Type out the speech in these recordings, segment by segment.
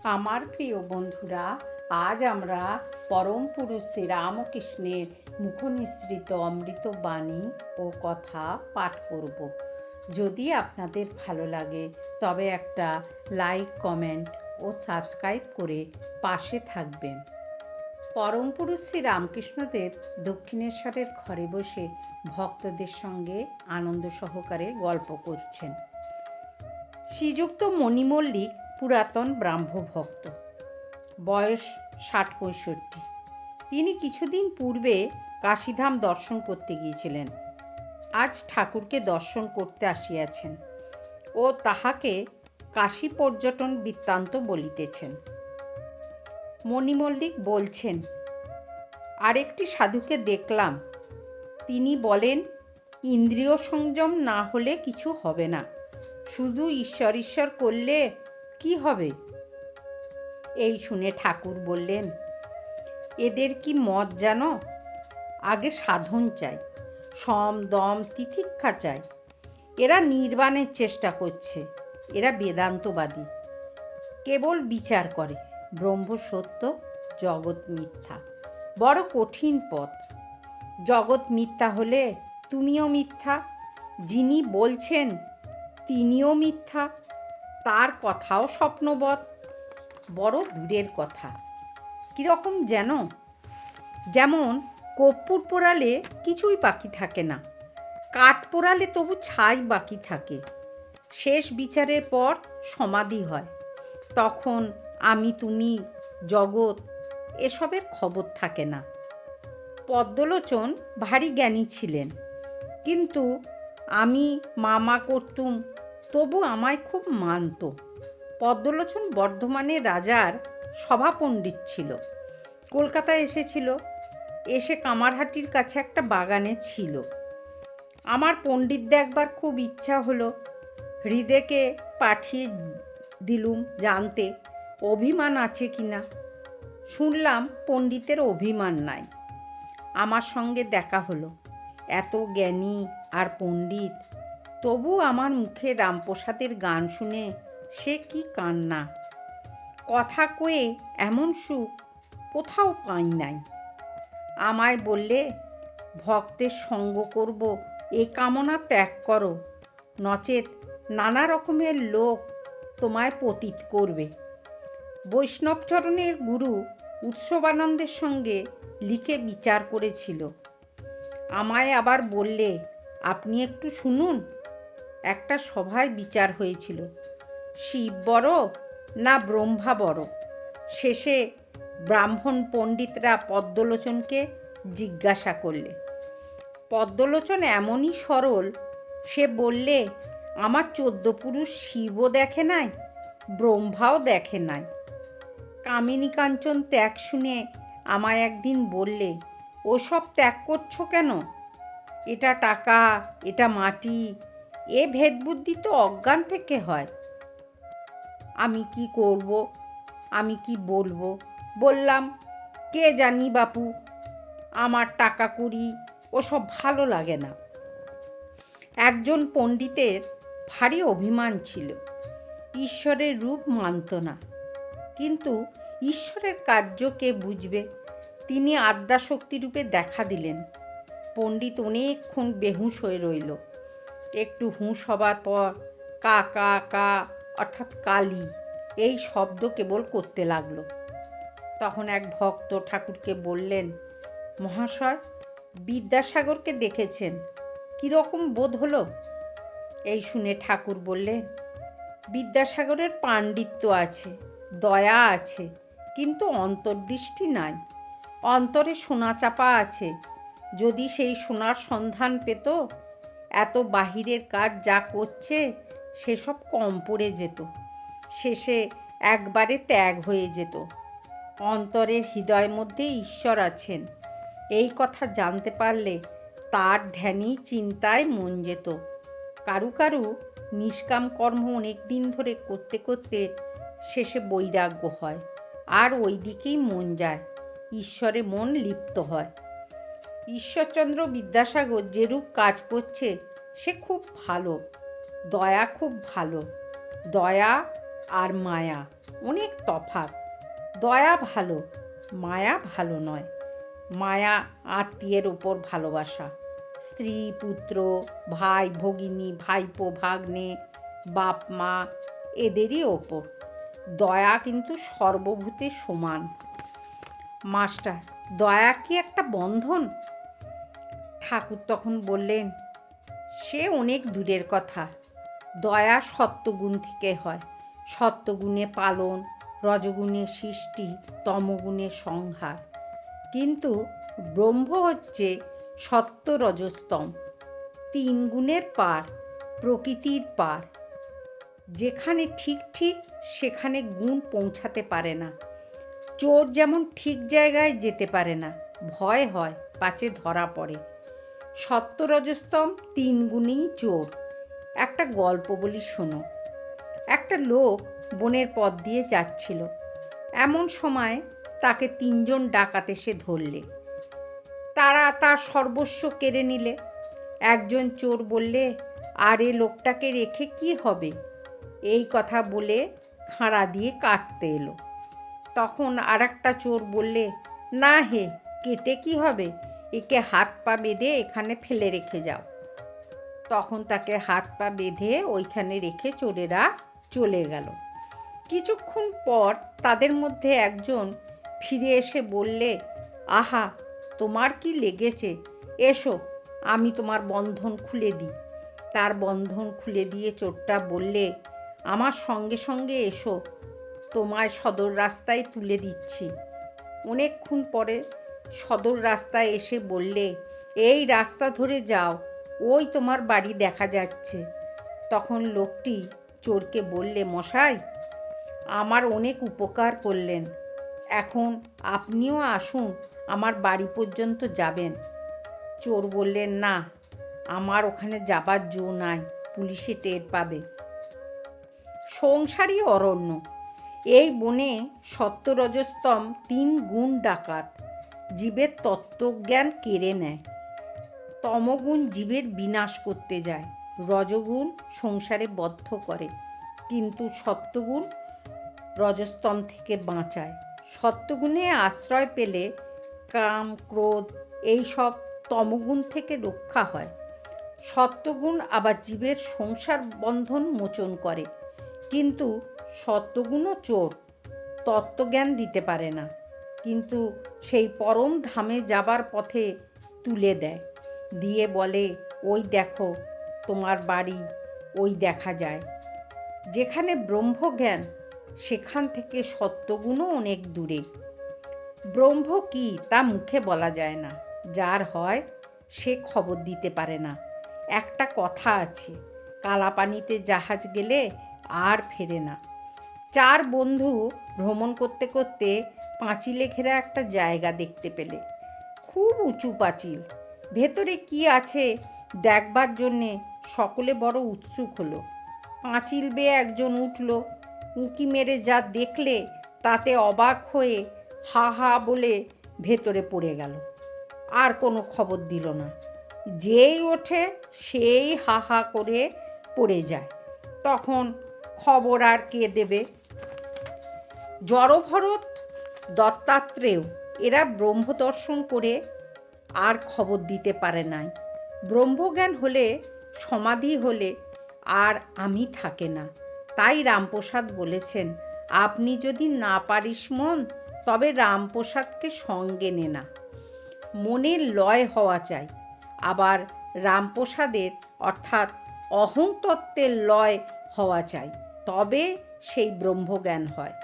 আমার প্রিয় বন্ধুরা, আজ আমরা পরম পুরুষ শ্রীরামকৃষ্ণের মুখনিসৃত অমৃত বাণী ও কথা পাঠ করব। যদি আপনাদের ভালো লাগে তবে একটা লাইক, কমেন্ট ও সাবস্ক্রাইব করে পাশে থাকবেন। পরম পুরুষ শ্রীরামকৃষ্ণদেব দক্ষিণেশ্বরের ঘরে বসে ভক্তদের সঙ্গে আনন্দ সহকারে গল্প করছেন। শ্রীযুক্ত মণি মল্লিক পুরাতন ব্রাহ্মভক্ত, বয়স ৬০-৬৫। তিনি কিছুদিন পূর্বে কাশীধাম দর্শন করতে গিয়েছিলেন। আজ ঠাকুরকে দর্শন করতে আসিয়াছেন ও তাহাকে কাশী পর্যটন বৃত্তান্ত বলিতেছেন। মণি মল্লিক বলছেন, আরেকটি সাধুকে দেখলাম, তিনি বলেন ইন্দ্রিয় সংযম না হলে কিছু হবে না, শুধু ঈশ্বর ঈশ্বর করলে কি হবে? এই শুনে ঠাকুর বললেন, এদের কি মত জানো? আগে সাধন চাই, সম দম তিতিক্ষা চাই। এরা নির্বাণের চেষ্টা করছে, এরা বেদান্তবাদী, কেবল বিচার করে ব্রহ্ম সত্য, জগৎ মিথ্যা। বড় কঠিন পথ। জগৎ মিথ্যা হলে তুমিও মিথ্যা, যিনি বলছেন তিনিও মিথ্যা, তার কথাও স্বপ্নবৎ, বড় দূরের কথা। কীরকম যেমন কর্পূর পোড়ালে কিছুই বাকি থাকে না, কাঠ পোড়ালে তবু ছাই বাকি থাকে। শেষ বিচারের পর সমাধি হয়, তখন আমি তুমি জগৎ এসবের খবর থাকে না। পদ্মলোচন ভারী জ্ঞানী ছিলেন, কিন্তু আমি মামা করতুম, তবু আমায় খুব মানত। পদ্মলোচন বর্ধমানের রাজার সভাপণ্ডিত ছিল, কলকাতায় এসেছিল। এসে কামারহাটির কাছে একটা বাগানে ছিল। আমার পণ্ডিত দেখবার খুব ইচ্ছা হলো। হৃদয়কে পাঠিয়ে দিলুম জানতে অভিমান আছে কিনা। শুনলাম পণ্ডিতের অভিমান নাই। আমার সঙ্গে দেখা হলো। এত জ্ঞানী আর পণ্ডিত, তবু আমার মুখে রামপ্রসাদের গান শুনে সে কি কান্না। কথা কয়ে এমন সুখ কোথাও পাই নাই। আমায় বললে, ভক্তের সঙ্গ করব এ কামনা ত্যাগ করো, নচেত নানা রকমের লোক তোমায় পতিত করবে। বৈষ্ণবচরণের গুরু উৎসবানন্দের সঙ্গে লিখে বিচার করেছিল। আমায় আবার বললে, আপনি একটু শুনুন। একটা সভায় বিচার হয়েছিল, শিব বড় না ব্রহ্মা বড়। শেষে ব্রাহ্মণ পণ্ডিতরা পদ্মলোচনকে জিজ্ঞাসা করলে। পদ্মলোচন এমনই সরল, সে বললে, আমার 14 পুরুষ শিবও দেখে নাই, ব্রহ্মাও দেখে নাই। কামিনী কাঞ্চন ত্যাগ শুনে আমায় একদিন বললে, ওসব ত্যাগ করছো কেন? এটা টাকা, এটা মাটি, এ ভেদবুদ্ধি তো অজ্ঞান থেকে হয়। আমি কি করব, আমি কি বলবো? বললাম, কে জানি বাপু, আমার টাকা কড়ি ওসব ভালো লাগে না। একজন পণ্ডিতের ভারী অভিমান ছিল, ঈশ্বরের রূপ মানত না। কিন্তু ঈশ্বরের কার্য কে বুঝবে? তিনি আদ্যাশক্তিরূপে দেখা দিলেন। পণ্ডিত অনেকক্ষণ বেহুঁশ হয়ে রইল। একটু হুঁশ হবার পর কা কা কা অর্থাৎ কালী এই শব্দ কেবল করতে লাগলো। তখন এক ভক্ত ঠাকুরকে বললেন, মহাশয়, বিদ্যাসাগরকে দেখেছেন, কীরকম বোধ হলো? এই শুনে ঠাকুর বললেন, বিদ্যাসাগরের পাণ্ডিত্য আছে, দয়া আছে, কিন্তু অন্তর্দৃষ্টি নাই। অন্তরে সোনা চাপা আছে। যদি সেই সোনার সন্ধান পেত, এত বাহিরের কাজ যা করছে সেসব কম পড়ে যেত, শেষে একবারে ত্যাগ হয়ে যেত। অন্তরের হৃদয়ের মধ্যে ঈশ্বর আছেন, এই কথা জানতে পারলে তার ধ্যানই চিন্তায় মন যেত। কারু কারু নিষ্কাম কর্ম অনেক দিন ধরে করতে করতে শেষে বৈরাগ্য হয়, আর ওই দিকেই মন যায়, ঈশ্বরে মন লিপ্ত হয়। ঈশ্বরচন্দ্র বিদ্যাসাগর যেরূপ কাজ করছে সে খুব ভালো, দয়া খুব ভালো, দয়া আর মায়া অনেক তফাৎ। দয়া ভালো, মায়া ভালো নয়। মায়া আত্মীয়ের ওপর ভালোবাসা, স্ত্রী পুত্র ভাই ভগিনী ভাইপো ভাগ্নে বাপ মা এদেরই ওপর। দয়া কিন্তু সর্বভূতে সমান। মাস্টার, দয়া কি একটা বন্ধন? ঠাকুর তখন বললেন, সে অনেক দূরের কথা। দয়া সত্যগুণ থেকে হয়। সত্যগুণে পালন, রজগুণে সৃষ্টি, তমগুণে সংহার। কিন্তু ব্রহ্ম হচ্ছে সত্য রজস্তম, 3 গুণের পার, প্রকৃতির পার। যেখানে ঠিক ঠিক সেখানে গুণ পৌঁছাতে পারে না। চোর যেমন ঠিক জায়গায় যেতে পারে না, ভয় হয় পাছে ধরা পড়ে। সত্য রজস্তম 3 গুণেই চোর। একটা গল্প বলি শোনো। একটা লোক বনের পথ দিয়ে যাচ্ছিল। এমন সময় তাকে 3 জন ডাকাত এসে ধরলে। তারা তার সর্বস্ব কেড়ে নিলে। একজন চোর বললে, আরে লোকটাকে রেখে কি হবে? এই কথা বলে খাঁড়া দিয়ে কাটতে এলো। তখন আর একটা চোর বললে, না হে, কেটে কি হবে? একে হাত পা বেঁধে এখানে ফেলে রেখে যাও। তখন তাকে হাত পা বেঁধে ওইখানে রেখে চোরেরা চলে গেল। কিছুক্ষণ পর তাদের মধ্যে একজন ফিরে এসে বললে, আহা, তোমার কি লেগেছে? এসো, আমি তোমার বন্ধন খুলে দিই। তার বন্ধন খুলে দিয়ে চোরটা বললে, আমার সঙ্গে সঙ্গে এসো, তোমায় সদর রাস্তায় তুলে দিচ্ছি। অনেকক্ষণ পরে সদর রাস্তায় এসে বললে, এই রাস্তা ধরে যাও, ওই তোমার বাড়ি দেখা যাচ্ছে। তখন লোকটি চোরকে বললে, মশাই, আমার অনেক উপকার করলেন, এখন আপনিও আসুন, আমার বাড়ি পর্যন্ত যাবেন। চোর বললেন, না, আমার ওখানে যাবার জো নাই, পুলিশে টের পাবে। সংসারই অরণ্য। এই বনে সত্য রজস্তম 3 গুণ ডাকাত, জীবের তত্ত্বজ্ঞান কেড়ে নেয়। তমগুণ জীবের বিনাশ করতে যায়, রজগুণ সংসারে বদ্ধ করে, কিন্তু সত্যগুণ রজস্তম থেকে বাঁচায়। সত্যগুণে আশ্রয় পেলে কাম ক্রোধ এইসব তমগুণ থেকে রক্ষা হয়। সত্যগুণ আবার জীবের সংসার বন্ধন মোচন করে, কিন্তু সত্যগুণও চোর, তত্ত্বজ্ঞান দিতে পারে না, কিন্তু সেই পরম ধামে যাবার পথে তুলে দেয়, দিয়ে বলে, ওই দেখো তোমার বাড়ি, ওই দেখা যায়। যেখানে ব্রহ্মজ্ঞান, সেখান থেকে সত্যগুণও অনেক দূরে। ব্রহ্ম কি তা মুখে বলা যায় না, যার হয় সে খবর দিতে পারে না। একটা কথা আছে, কালাপানিতে জাহাজ গেলে আর ফেরে না। 4 বন্ধু ভ্রমণ করতে করতে পাঁচিলে ঘেরা একটা জায়গা দেখতে পেলে। খুব উঁচু পাঁচিল, ভেতরে কি আছে দেখবার জন্যে সকলে বড় উৎসুক হলো। পাঁচিল বেয়ে একজন উঠল, উঁকি মেরে যা দেখলে তাতে অবাক হয়ে হা হা বলে ভেতরে পড়ে গেল। আর কোনো খবর দিল না। যেই ওঠে সেই হা হা করে পড়ে যায়। তখন খবর আর কে দেবে? জড়ভরত, দত্তাত্রেয় এরা ব্রহ্মদর্শন করে আর খবর দিতে পারে নাই। ব্রহ্মজ্ঞান হলে, সমাধি হলে আর আমি থাকে না। তাই রামপ্রসাদ বলেছেন, আপনি যদি না পারিস মন, তবে রামপ্রসাদকে সঙ্গে নে না। মনের লয় হওয়া চাই। আবার রামপ্রসাদের অর্থাৎ অহংতত্ত্বের লয় হওয়া চাই, তবে সেই ব্রহ্মজ্ঞান হয়।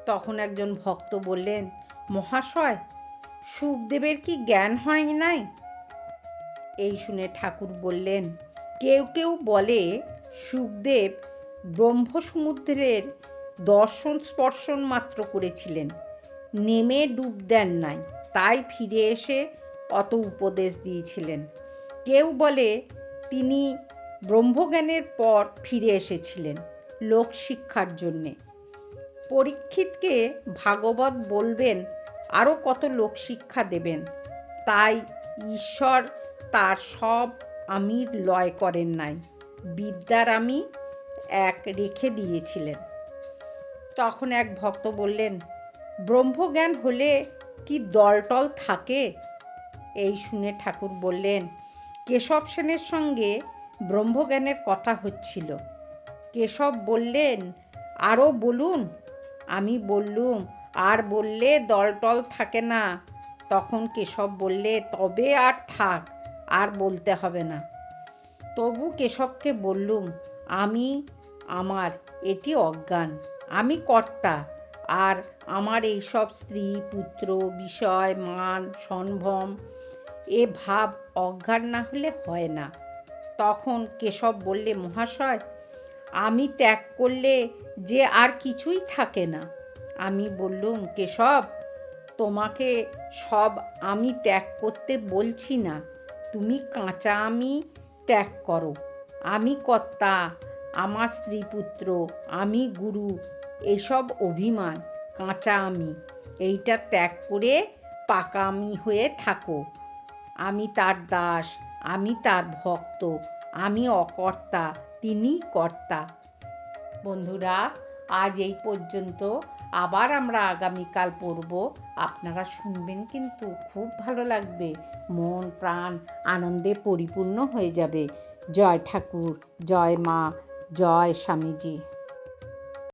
তখন একজন ভক্ত বললেন, মহাশয়, শুকদেবের কি জ্ঞান হয় নাই? এই শুনে ঠাকুর বললেন, কেউ কেউ বলে শুকদেব ব্রহ্মসমুদ্রের দর্শন স্পর্শন মাত্র করেছিলেন, নেমে ডুব দেন নাই, তাই ফিরে এসে অত উপদেশ দিয়েছিলেন। কেউ বলে তিনি ব্রহ্মজ্ঞানের পর ফিরে এসেছিলেন লোকশিক্ষার জন্যে। পরীক্ষিতকে ভাগবত বলবেন, আরও কত লোকশিক্ষা দেবেন। তাই ঈশ্বর তার সব আমির লয় করেন নাই, বিদ্যার আমি এক রেখে দিয়েছিলেন। তখন এক ভক্ত বললেন, ব্রহ্মজ্ঞান হলে কি দলটল থাকে? এই শুনে ঠাকুর বললেন, কেশব সেনের সঙ্গে ব্রহ্মজ্ঞানের কথা হচ্ছিল। কেশব বললেন, আরও বলুন। আমি বললুম, আর বললে দলটল থাকে না। তখন কেশব বললে, তবে আর থাক, আর বলতে হবে না। তবু কেশবকে বললুম, আমি আমার এটি অজ্ঞান, আমি কর্তা, আর আমার এইসব স্ত্রী পুত্র বিষয় মান সম্ভ্রম এ ভাব অজ্ঞান না হলে হয় না। তখন কেশব বললে, মহাশয়, আমি ত্যাগ করলে যে আর কিছুই থাকে না। আমি বললুম, কেশব, তোমাকে সব আমি ত্যাগ করতে বলছি না, তুমি কাঁচা আমি ত্যাগ করো। আমি কর্তা, আমার স্ত্রী পুত্র, আমি গুরু, এসব অভিমান, কাঁচা আমি, এইটা ত্যাগ করে পাকা আমি হয়ে থাকো। আমি তার দাস, আমি তার ভক্ত, আমি অকর্তা, তিনিই কর্তা। বন্ধুরা, আজ এই পর্যন্ত। আবার আমরা আগামীকাল পড়ব। আপনারা শুনবেন, কিন্তু খুব ভালো লাগবে, মন প্রাণ আনন্দে পরিপূর্ণ হয়ে যাবে। জয় ঠাকুর, জয় মা, জয় স্বামীজি।